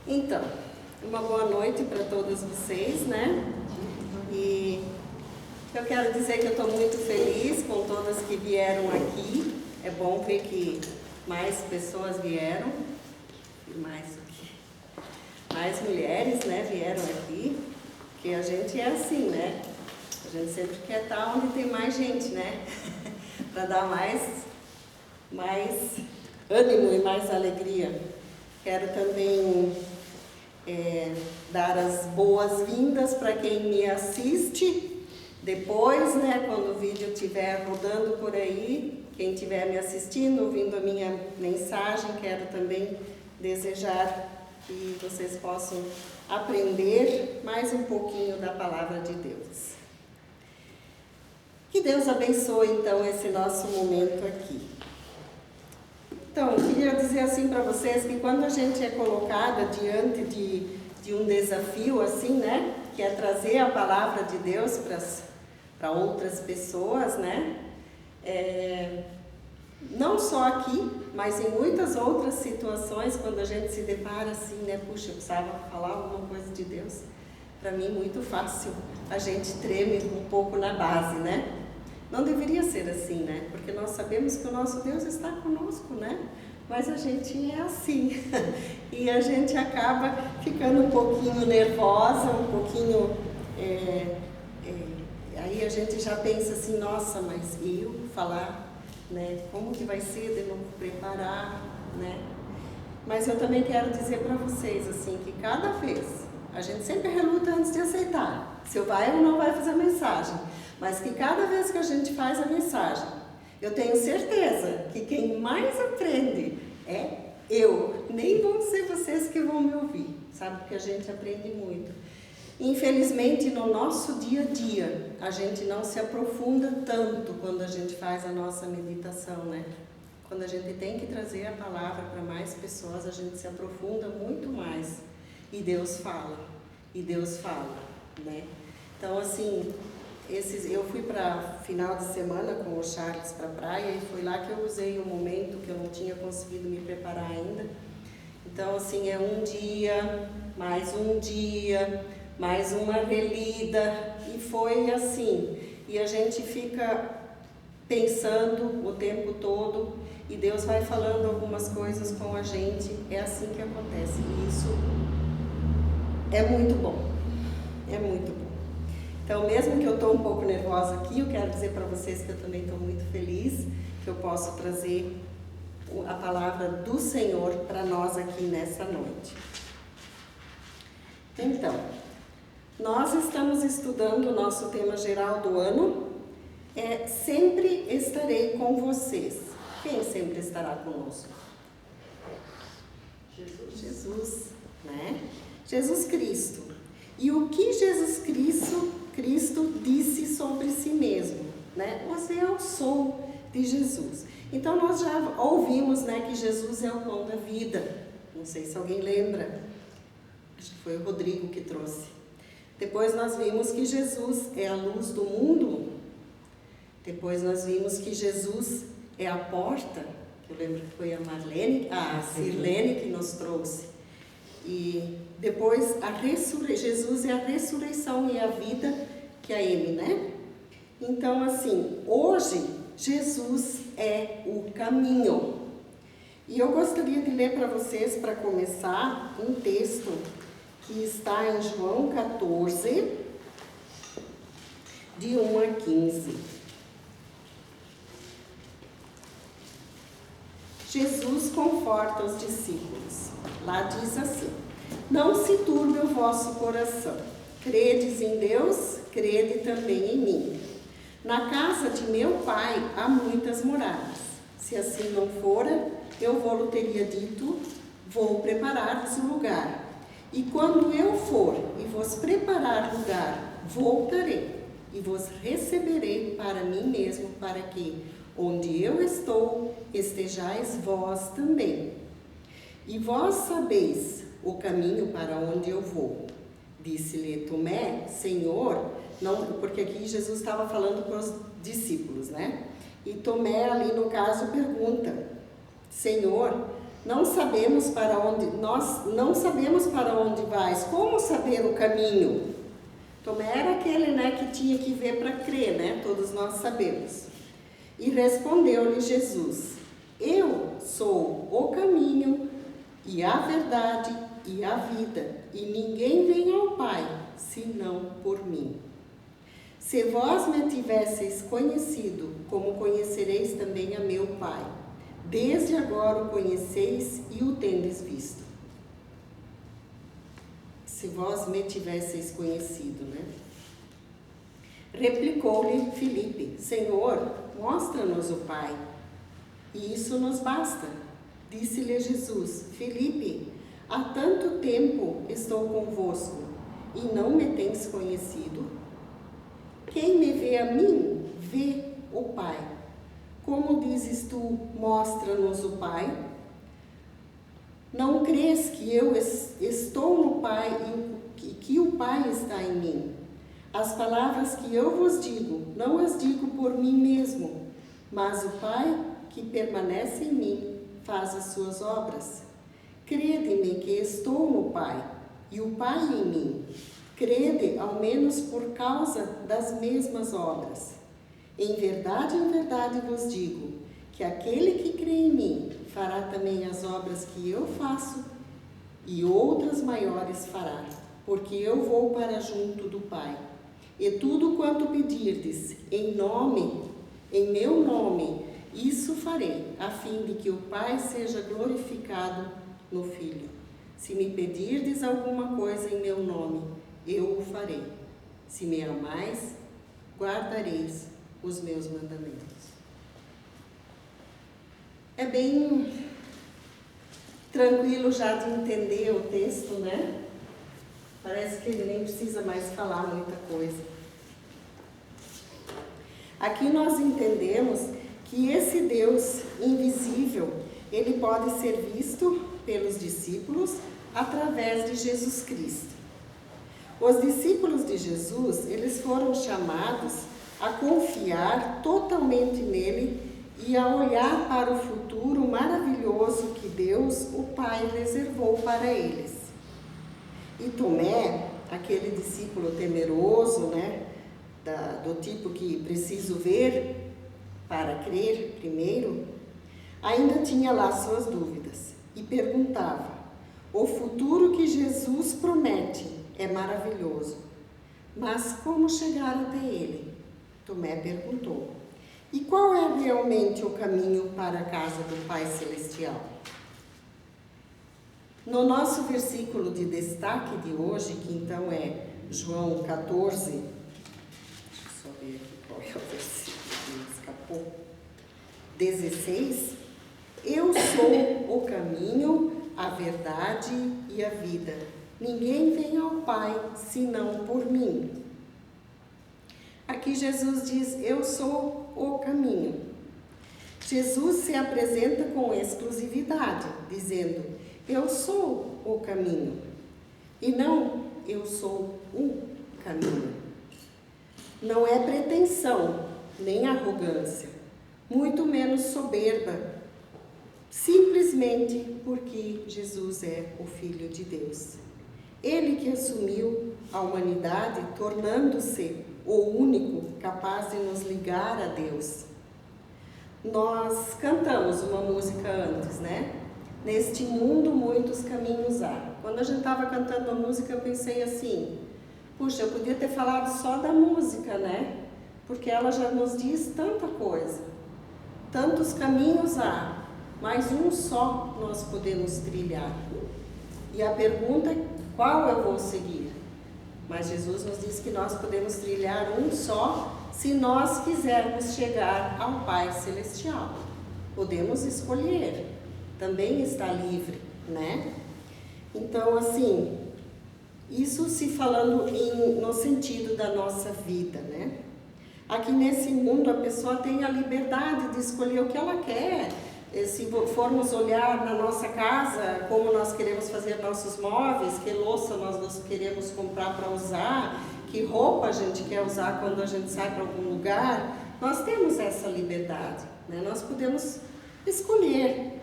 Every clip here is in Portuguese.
Então, uma boa noite para todas vocês, né? E eu quero dizer que eu estou muito feliz com todas que vieram aqui. É bom ver que mais pessoas vieram, e mais mulheres, né, vieram aqui, porque a gente é assim, né? A gente sempre quer estar onde tem mais gente, né? Para dar mais ânimo e mais alegria. Quero também dar as boas-vindas para quem me assiste depois, né, quando o vídeo estiver rodando por aí. Quem estiver me assistindo, ouvindo a minha mensagem, quero também desejar que vocês possam aprender mais um pouquinho da Palavra de Deus. Que Deus abençoe, então, esse nosso momento aqui. Então, queria dizer assim para vocês que quando a gente é colocada diante de um desafio assim, né, que é trazer a Palavra de Deus para outras pessoas, né, não só aqui, mas em muitas outras situações, quando a gente se depara assim, né, puxa, eu precisava falar alguma coisa de Deus, para mim muito fácil, a gente treme um pouco na base, né? Não deveria ser assim, né? Porque nós sabemos que o nosso Deus está conosco, né? Mas a gente é assim. E a gente acaba ficando um pouquinho nervosa, um pouquinho... aí a gente já pensa assim, nossa, mas eu falar, né? Como que vai ser de não preparar, né? Mas eu também quero dizer para vocês, assim, que cada vez, a gente sempre reluta antes de aceitar, se eu vai ou não vai fazer a mensagem. Mas que cada vez que a gente faz a mensagem, eu tenho certeza que quem mais aprende é eu. Nem vão ser vocês que vão me ouvir, sabe? Porque a gente aprende muito. Infelizmente, no nosso dia a dia, a gente não se aprofunda tanto quando a gente faz a nossa meditação, né? Quando a gente tem que trazer a palavra para mais pessoas, a gente se aprofunda muito mais. E Deus fala, né? Então, assim... eu fui para final de semana com o Charles para a praia e foi lá que eu usei um momento que eu não tinha conseguido me preparar ainda. Então, assim, é um dia, mais uma relida, e foi assim. E a gente fica pensando o tempo todo e Deus vai falando algumas coisas com a gente. É assim que acontece. E isso é muito bom, é muito bom. Então, mesmo que eu estou um pouco nervosa aqui, eu quero dizer para vocês que eu também estou muito feliz que eu posso trazer a palavra do Senhor para nós aqui nessa noite. Então, nós estamos estudando o nosso tema geral do ano, Sempre Estarei com Vocês. Quem sempre estará conosco? Jesus, né? Jesus Cristo. E o que Jesus Cristo disse sobre si mesmo, né? Eu sou de Jesus. Então nós já ouvimos, né, que Jesus é o pão da vida. Não sei se alguém lembra. Acho que foi o Rodrigo que trouxe. Depois nós vimos que Jesus é a luz do mundo. Depois nós vimos que Jesus é a porta, que eu lembro que foi a Sirlene que nos trouxe. E depois Jesus é a ressurreição e a vida, que é a Amy, né? Então, assim, hoje Jesus é o caminho. E eu gostaria de ler para vocês, para começar, um texto que está em João 14, de 1 a 15. Jesus conforta os discípulos. Lá diz assim: não se turbe o vosso coração. Credes em Deus, crede também em mim. Na casa de meu Pai há muitas moradas. Se assim não fora, eu vou-lhe teria dito, vou preparar-vos um lugar. E quando eu for e vos preparar lugar, voltarei e vos receberei para mim mesmo, para que, onde eu estou, estejais vós também. E vós sabeis o caminho para onde eu vou. Disse-lhe Tomé: Senhor, não, porque aqui Jesus estava falando para os discípulos, né? E Tomé ali no caso pergunta: Senhor, nós não sabemos para onde vais, como saber o caminho? Tomé era aquele, que tinha que ver para crer, todos nós sabemos. E respondeu-lhe Jesus: eu sou o caminho e a verdade e a vida, e ninguém vem ao Pai senão por mim. Se vós me tivesseis conhecido, como conhecereis também a meu Pai. Desde agora o conheceis e o tendes visto. Se vós me tivesseis conhecido, Replicou-lhe Filipe: Senhor, mostra-nos o Pai, e isso nos basta. Disse-lhe Jesus: Filipe, há tanto tempo estou convosco, e não me tens conhecido? Quem me vê a mim, vê o Pai. Como dizes tu, mostra-nos o Pai? Não crês que eu estou no Pai e que o Pai está em mim? As palavras que eu vos digo, não as digo por mim mesmo, mas o Pai que permanece em mim faz as suas obras. Crede-me que estou no Pai e o Pai em mim. Crede ao menos por causa das mesmas obras. Em verdade vos digo, que aquele que crê em mim fará também as obras que eu faço, e outras maiores fará, porque eu vou para junto do Pai. E tudo quanto pedirdes em meu nome, isso farei, a fim de que o Pai seja glorificado no Filho. Se me pedirdes alguma coisa em meu nome, eu o farei. Se me amais, guardareis os meus mandamentos. É bem tranquilo já de entender o texto, Parece que ele nem precisa mais falar muita coisa. Aqui nós entendemos que esse Deus invisível, ele pode ser visto pelos discípulos através de Jesus Cristo. Os discípulos de Jesus, eles foram chamados a confiar totalmente nele e a olhar para o futuro maravilhoso que Deus, o Pai, reservou para eles. E Tomé, aquele discípulo temeroso, do tipo que preciso ver para crer primeiro, ainda tinha lá suas dúvidas e perguntava: o futuro que Jesus promete é maravilhoso, mas como chegar até ele? Tomé perguntou: e qual é realmente o caminho para a casa do Pai Celestial? No nosso versículo de destaque de hoje, que então é João 14, deixa eu só ver aqui qual é o versículo que me escapou, 16, eu sou o caminho, a verdade e a vida. Ninguém vem ao Pai senão por mim. Aqui Jesus diz: eu sou o caminho. Jesus se apresenta com exclusividade, dizendo: eu sou o caminho, e não eu sou o caminho. Não é pretensão, nem arrogância, muito menos soberba, simplesmente porque Jesus é o Filho de Deus. Ele que assumiu a humanidade, tornando-se o único capaz de nos ligar a Deus. Nós cantamos uma música antes, Neste mundo muitos caminhos há. Quando a gente estava cantando a música, eu pensei assim: puxa, eu podia ter falado só da música, Porque ela já nos diz tanta coisa. Tantos caminhos há, mas um só nós podemos trilhar. E a pergunta é: qual eu vou seguir? Mas Jesus nos diz que nós podemos trilhar um só, se nós quisermos chegar ao Pai Celestial. Podemos escolher. Também está livre, Então, assim, isso se falando no sentido da nossa vida, Aqui nesse mundo a pessoa tem a liberdade de escolher o que ela quer. Se formos olhar na nossa casa, como nós queremos fazer nossos móveis, que louça nós queremos comprar para usar, que roupa a gente quer usar quando a gente sai para algum lugar, nós temos essa liberdade, Nós podemos escolher.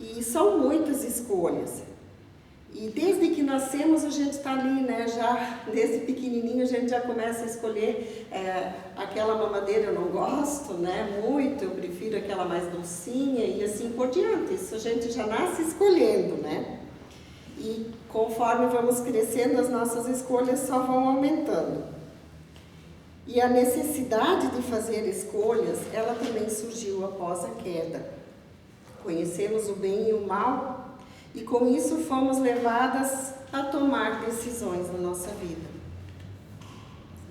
E são muitas escolhas. E desde que nascemos a gente está ali, né? Já desde pequenininho a gente já começa a escolher aquela mamadeira eu não gosto, né? Muito, eu prefiro aquela mais docinha e assim por diante. Isso a gente já nasce escolhendo, né? E conforme vamos crescendo, as nossas escolhas só vão aumentando. E a necessidade de fazer escolhas, ela também surgiu após a queda. Conhecemos o bem e o mal, e com isso fomos levadas a tomar decisões na nossa vida.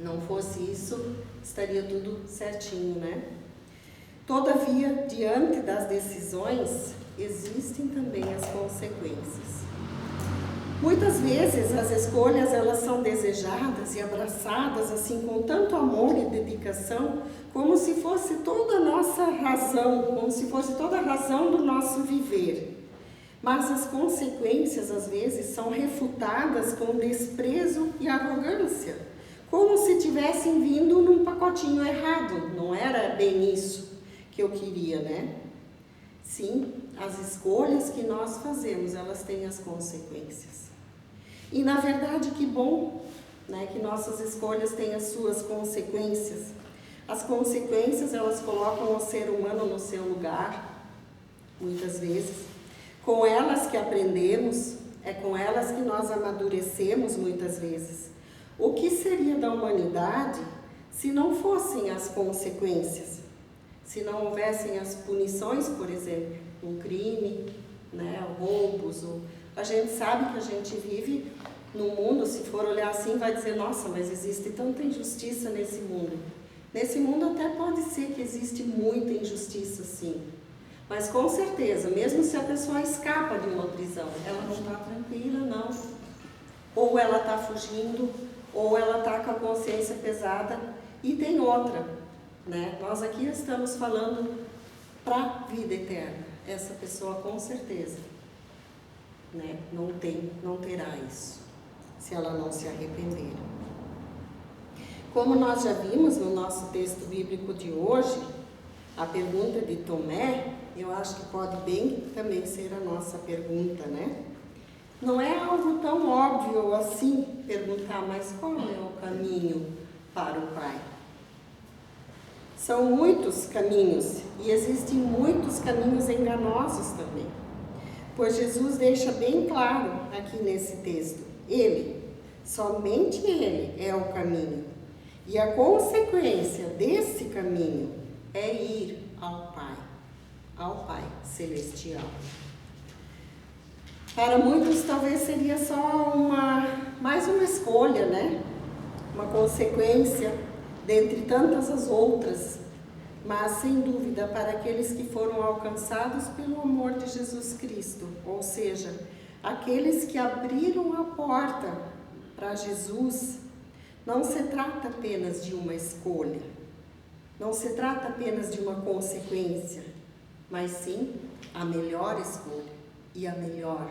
Não fosse isso, estaria tudo certinho, né? Todavia, diante das decisões, existem também as consequências. Muitas vezes as escolhas elas são desejadas e abraçadas assim com tanto amor e dedicação, como se fosse toda a nossa razão, como se fosse toda a razão do nosso viver. Mas as consequências às vezes são refutadas com desprezo e arrogância, como se tivessem vindo num pacotinho errado. Não era bem isso que eu queria, né? Sim, as escolhas que nós fazemos, elas têm as consequências. E na verdade que bom, né, que nossas escolhas têm as suas consequências. As consequências, elas colocam o ser humano no seu lugar, muitas vezes. Com elas que aprendemos, é com elas que nós amadurecemos muitas vezes. O que seria da humanidade se não fossem as consequências? Se não houvessem as punições, por exemplo, um crime, né, roubos. A gente sabe que a gente vive num mundo, se for olhar assim, vai dizer, nossa, mas existe tanta injustiça nesse mundo. Nesse mundo até pode ser que existe muita injustiça, sim. Mas com certeza, mesmo se a pessoa escapa de uma prisão, ela não está tranquila, não. Ou ela está fugindo, ou ela está com a consciência pesada. E tem outra, né? Nós aqui estamos falando para a vida eterna. Essa pessoa com certeza, né? Não terá isso, se ela não se arrepender. Como nós já vimos no nosso texto bíblico de hoje, a pergunta de Tomé, eu acho que pode bem também ser a nossa pergunta, né? Não é algo tão óbvio assim perguntar, mas qual é o caminho para o Pai? São muitos caminhos e existem muitos caminhos enganosos também. Pois Jesus deixa bem claro aqui nesse texto, Ele, somente Ele é o caminho. E a consequência desse caminho é ir ao Pai Celestial. Para muitos talvez seria só mais uma escolha, né? Uma consequência dentre tantas as outras, mas sem dúvida para aqueles que foram alcançados pelo amor de Jesus Cristo, ou seja, aqueles que abriram a porta para Jesus, não se trata apenas de uma escolha, não se trata apenas de uma consequência, mas sim a melhor escolha e a melhor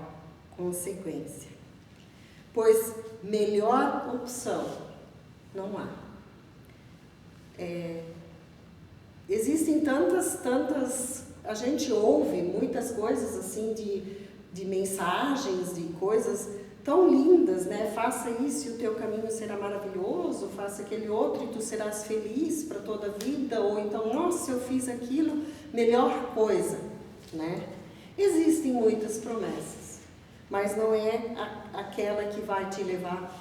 consequência. Pois melhor opção não há. Existem tantas, a gente ouve muitas coisas assim de mensagens, de coisas tão lindas, né? Faça isso e o teu caminho será maravilhoso, faça aquele outro e tu serás feliz para toda a vida, ou então, nossa, eu fiz aquilo, melhor coisa, né? Existem muitas promessas, mas não é aquela que vai te levar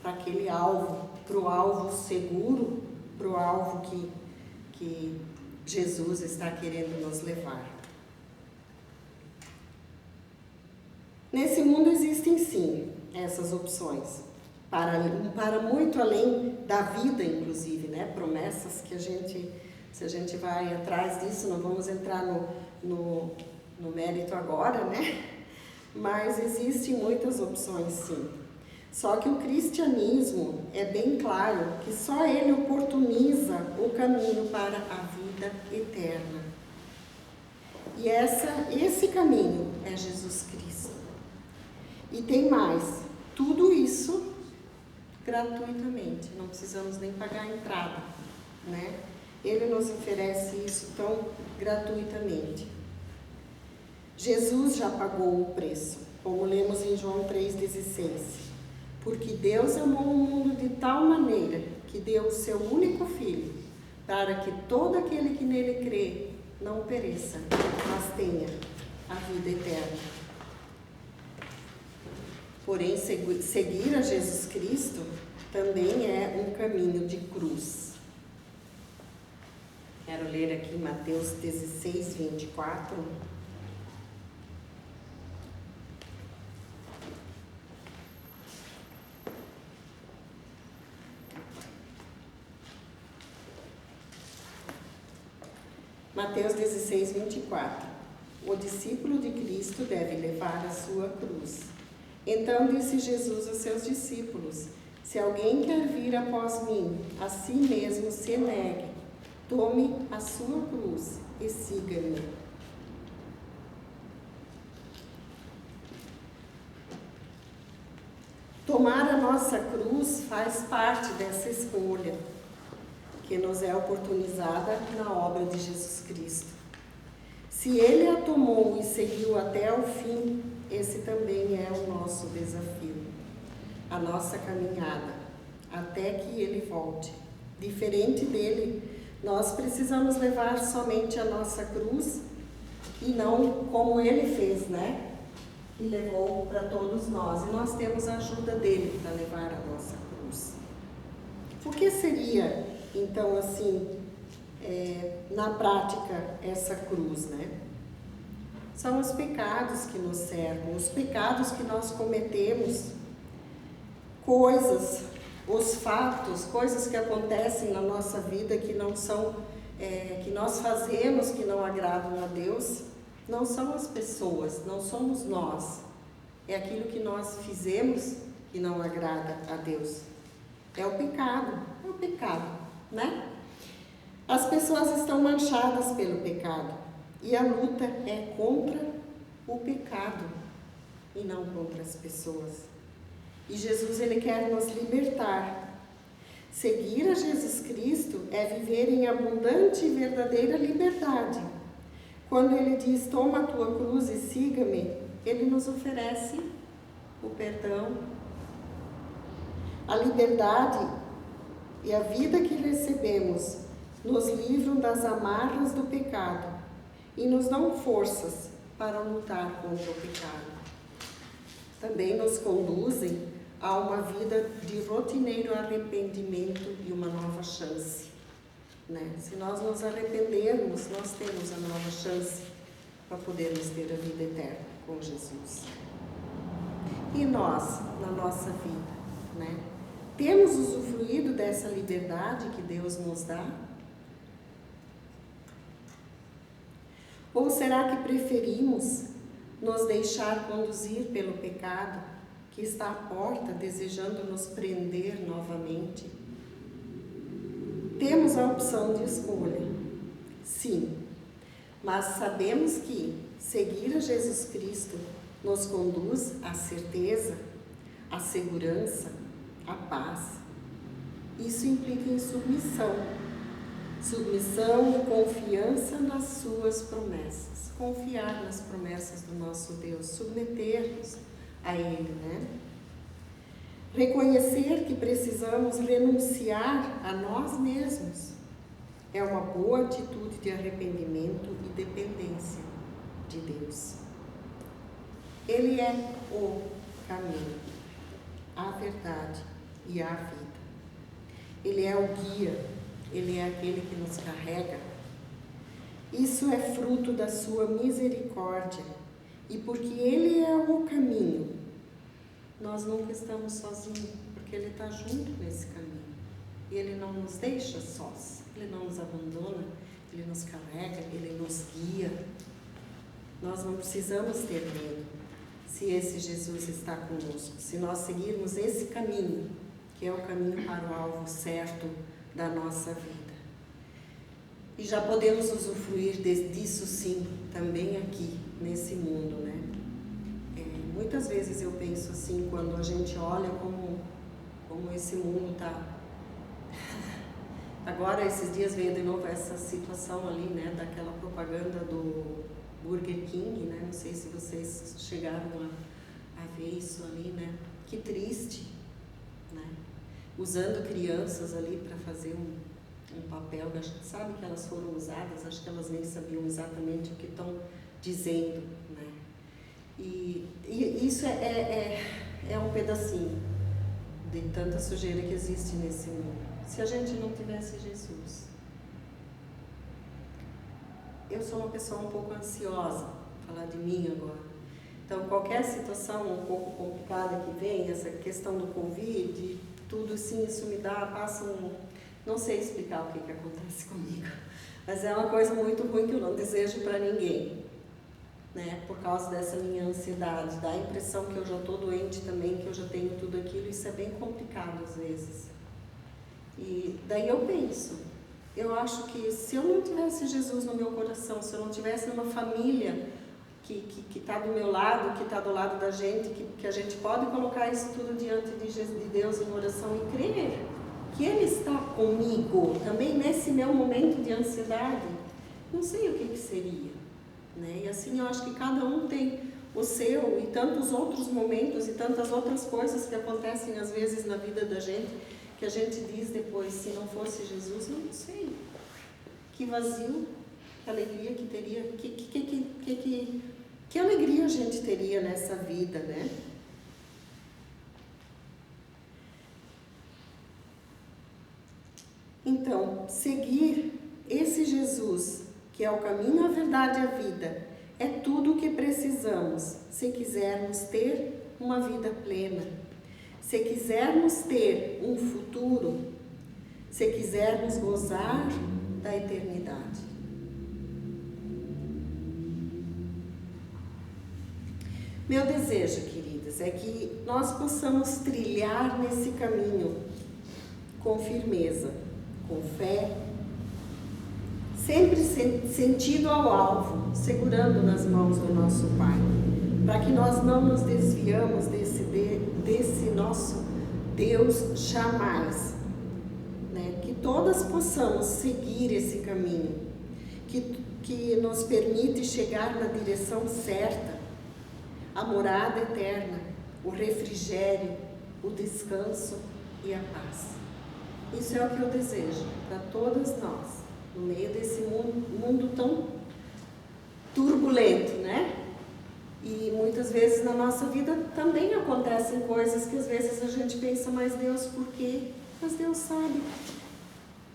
para aquele alvo, para o alvo seguro, para o alvo que Jesus está querendo nos levar. Nesse mundo existem sim essas opções, para muito além da vida, inclusive, né? Promessas que se a gente vai atrás disso, não vamos entrar no mérito agora, né? Mas existem muitas opções sim. Só que o cristianismo é bem claro que só ele oportuniza o caminho para a vida eterna. E esse caminho é Jesus Cristo. E tem mais, tudo isso gratuitamente, não precisamos nem pagar a entrada, né? Ele nos oferece isso tão gratuitamente. Jesus já pagou o preço, como lemos em João 3,16. Porque Deus amou o mundo de tal maneira que deu o seu único Filho, para que todo aquele que nele crê não pereça, mas tenha a vida eterna. Porém, seguir a Jesus Cristo também é um caminho de cruz. Quero ler aqui Mateus 16, 24. Mateus 16, 24. O discípulo de Cristo deve levar a sua cruz. Então disse Jesus aos seus discípulos: se alguém quer vir após mim, a si mesmo se negue, tome a sua cruz e siga-me. Tomar a nossa cruz faz parte dessa escolha que nos é oportunizada na obra de Jesus Cristo. Se Ele a tomou e seguiu até o fim, esse também é o nosso desafio, a nossa caminhada, até que Ele volte. Diferente dele, nós precisamos levar somente a nossa cruz e não como Ele fez, né? E levou para todos nós. E nós temos a ajuda dele para levar a nossa cruz. O que seria, então, assim, na prática, essa cruz, né? São os pecados que nos cercam, os pecados que nós cometemos, coisas, os fatos, coisas que acontecem na nossa vida que não são, que nós fazemos que não agradam a Deus, não são as pessoas, não somos nós. É aquilo que nós fizemos que não agrada a Deus. É o pecado, né? As pessoas estão manchadas pelo pecado e a luta é contra o pecado e não contra as pessoas. E Jesus, Ele quer nos libertar. Seguir a Jesus Cristo é viver em abundante e verdadeira liberdade. Quando Ele diz, toma a tua cruz e siga-me, Ele nos oferece o perdão, a liberdade e a vida que recebemos nos livram das amarras do pecado e nos dão forças para lutar contra o pecado. Também nos conduzem a uma vida de rotineiro arrependimento e uma nova chance. Né? Se nós nos arrependermos, nós temos a nova chance para podermos ter a vida eterna com Jesus. E nós, na nossa vida, né? Temos usufruído dessa liberdade que Deus nos dá? Ou será que preferimos nos deixar conduzir pelo pecado que está à porta desejando nos prender novamente? Temos a opção de escolha, sim, mas sabemos que seguir a Jesus Cristo nos conduz à certeza, à segurança, à paz. Isso implica em submissão e confiança nas suas promessas. Confiar nas promessas do nosso Deus, submeter-nos a Ele, né? Reconhecer que precisamos renunciar a nós mesmos é uma boa atitude de arrependimento e dependência de Deus. Ele é o caminho, a verdade e a vida. Ele é o guia, Ele é aquele que nos carrega. Isso é fruto da sua misericórdia. E porque Ele é o caminho, nós nunca estamos sozinhos, porque Ele está junto nesse caminho. E Ele não nos deixa sós, Ele não nos abandona, Ele nos carrega, Ele nos guia. Nós não precisamos ter medo se esse Jesus está conosco, se nós seguirmos esse caminho, que é o caminho para o alvo certo da nossa vida. E já podemos usufruir disso sim, também aqui, nesse mundo, né? Muitas vezes eu penso assim, quando a gente olha como esse mundo está. Agora, esses dias veio de novo essa situação ali, né, daquela propaganda Burger King, né? Não sei se vocês chegaram a ver isso ali, né? Que triste, né? Usando crianças ali para fazer um papel, a gente sabe que elas foram usadas, acho que elas nem sabiam exatamente o que estão dizendo, né? E isso é um pedacinho de tanta sujeira que existe nesse mundo. Se a gente não tivesse Jesus, eu sou uma pessoa um pouco ansiosa, vou falar de mim agora. Então, qualquer situação um pouco complicada que vem, essa questão do Covid, tudo assim, isso me passa não sei explicar o que acontece comigo, mas é uma coisa muito ruim que eu não desejo para ninguém, né? Por causa dessa minha ansiedade, dá a impressão que eu já estou doente também, que eu já tenho tudo aquilo, isso é bem complicado às vezes. E daí eu penso, eu acho que se eu não tivesse Jesus no meu coração, se eu não tivesse uma família que está do meu lado, que está do lado da gente, que a gente pode colocar isso tudo diante de Deus em oração e crer que Ele está comigo, também nesse meu momento de ansiedade, não sei o que seria, né? E assim eu acho que cada um tem o seu e tantos outros momentos e tantas outras coisas que acontecem às vezes na vida da gente, que a gente diz depois, se não fosse Jesus, não sei. Que vazio, que alegria que teria, que alegria a gente teria nessa vida, né? Então, seguir esse Jesus, que é o caminho, a verdade e a vida, é tudo o que precisamos se quisermos ter uma vida plena, se quisermos ter um futuro, se quisermos gozar da eternidade. Meu desejo, queridas, é que nós possamos trilhar nesse caminho com firmeza, com fé, sempre sentido ao alvo, segurando nas mãos do nosso Pai, para que nós não nos desviamos desse nosso Deus jamais, né? Que todas possamos seguir esse caminho, que nos permite chegar na direção certa, a morada eterna, o refrigério, o descanso e a paz. Isso é o que eu desejo para todas nós, no meio desse mundo tão turbulento, né? E muitas vezes na nossa vida também acontecem coisas que às vezes a gente pensa, mas Deus, por quê? Mas Deus sabe.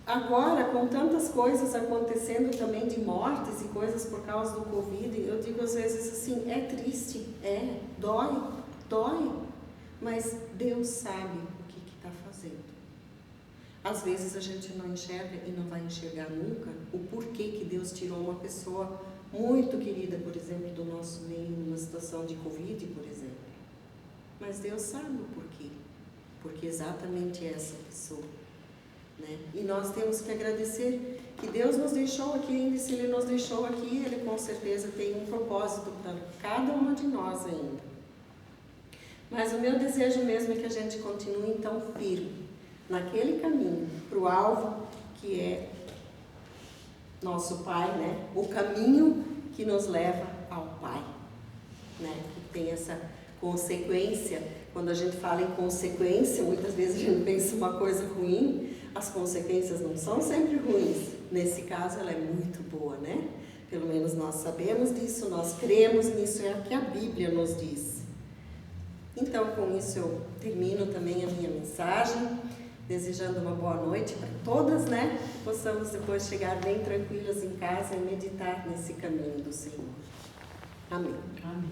Agora, com tantas coisas acontecendo também de mortes e coisas por causa do Covid, eu digo às vezes assim, é triste, dói, mas Deus sabe o que está fazendo. Às vezes a gente não enxerga e não vai enxergar nunca o porquê que Deus tirou uma pessoa muito querida, por exemplo, do nosso meio, numa situação de Covid, por exemplo. Mas Deus sabe o porquê, porque exatamente essa pessoa. Né? E nós temos que agradecer que Deus nos deixou aqui ainda, e se Ele nos deixou aqui, Ele com certeza tem um propósito para cada uma de nós ainda. Mas o meu desejo mesmo é que a gente continue então firme naquele caminho, para o alvo que é nosso Pai, né? O caminho que nos leva ao Pai, né? Que tem essa consequência. Quando a gente fala em consequência, muitas vezes a gente pensa uma coisa ruim, as consequências não são sempre ruins. Nesse caso, ela é muito boa, né? Pelo menos nós sabemos disso, nós cremos nisso, é o que a Bíblia nos diz. Então, com isso eu termino também a minha mensagem, desejando uma boa noite para todas, né? Que possamos depois chegar bem tranquilas em casa e meditar nesse caminho do Senhor. Amém. Amém.